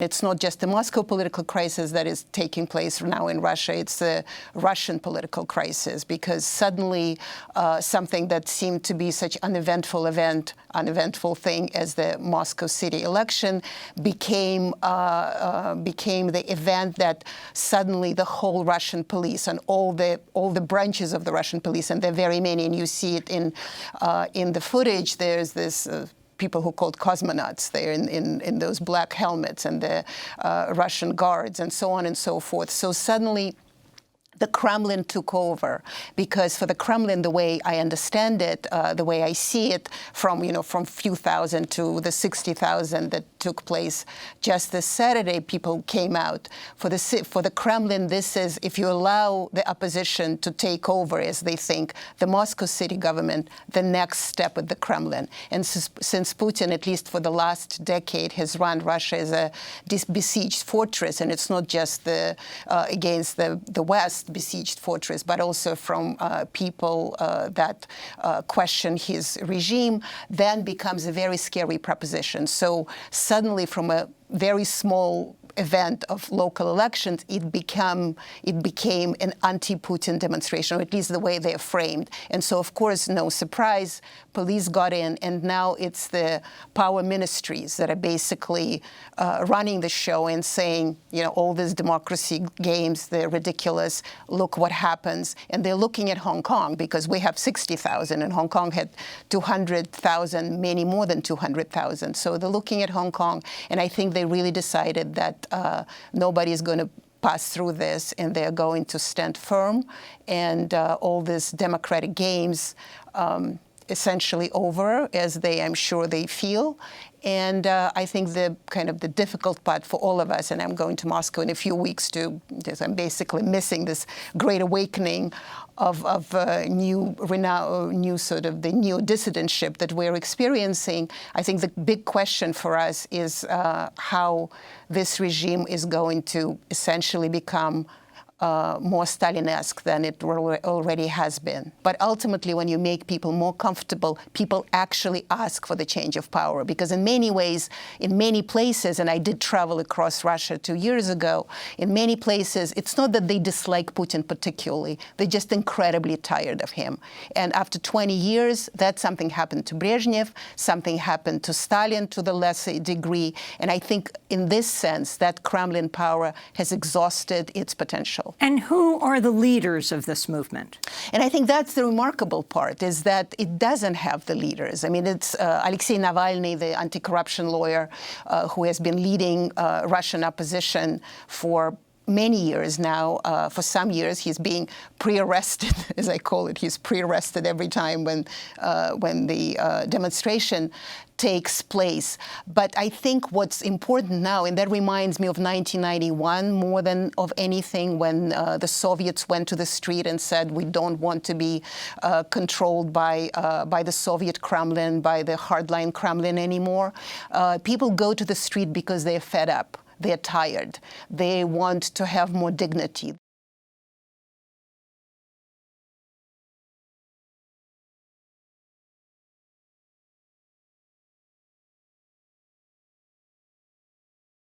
It's not just the Moscow political crisis that is taking place now in Russia, it's the Russian political crisis, because suddenly something that seemed to be such uneventful thing as the Moscow city election became the event that suddenly the whole Russian police and all the branches of the Russian police, and there are very many, and you see it in the footage, there's this people who called cosmonauts there in those black helmets, and the Russian guards and so on and so forth. So suddenly the Kremlin took over, because for the Kremlin, the way I understand it, the way I see it, from few thousand to the 60,000 that took place just this Saturday, people came out. For the Kremlin, this is, if you allow the opposition to take over, as they think, the Moscow city government, the next step at the Kremlin. And since Putin, at least for the last decade, has run Russia as a besieged fortress, and it's not just against the West, besieged fortress, but also from people that question his regime, then becomes a very scary proposition. So suddenly, from a very small event of local elections, it became an anti-Putin demonstration, or at least the way they're framed. And so, of course, no surprise, police got in, and now it's the power ministries that are basically running the show and saying, all these democracy games, they're ridiculous, look what happens. And they're looking at Hong Kong, because we have 60,000, and Hong Kong had 200,000, many more than 200,000. So they're looking at Hong Kong, and I think they really decided that nobody is going to pass through this, and they're going to stand firm, and all these democratic games essentially over, as I'm sure they feel. And I think the difficult part for all of us, and I'm going to Moscow in a few weeks because I'm basically missing this great awakening of new dissidentship that we're experiencing. I think the big question for us is how this regime is going to essentially become more Stalinesque than it already has been. But ultimately, when you make people more comfortable, people actually ask for the change of power. Because in many ways, in many places, and I did travel across Russia 2 years ago, in many places, it's not that they dislike Putin particularly, they're just incredibly tired of him. And after 20 years, that something happened to Brezhnev, something happened to Stalin to the lesser degree. And I think in this sense, that Kremlin power has exhausted its potential. And who are the leaders of this movement? And I think that's the remarkable part, is that it doesn't have the leaders. I mean, it's Alexei Navalny, the anti-corruption lawyer, who has been leading Russian opposition for many years now. For some years, he's being pre-arrested, as I call it. He's pre-arrested every time when the demonstration takes place. But I think what's important now, and that reminds me of 1991 more than of anything, when the Soviets went to the street and said, we don't want to be controlled by the Soviet Kremlin, by the hardline Kremlin anymore. People go to the street because they're fed up. They're tired. They want to have more dignity.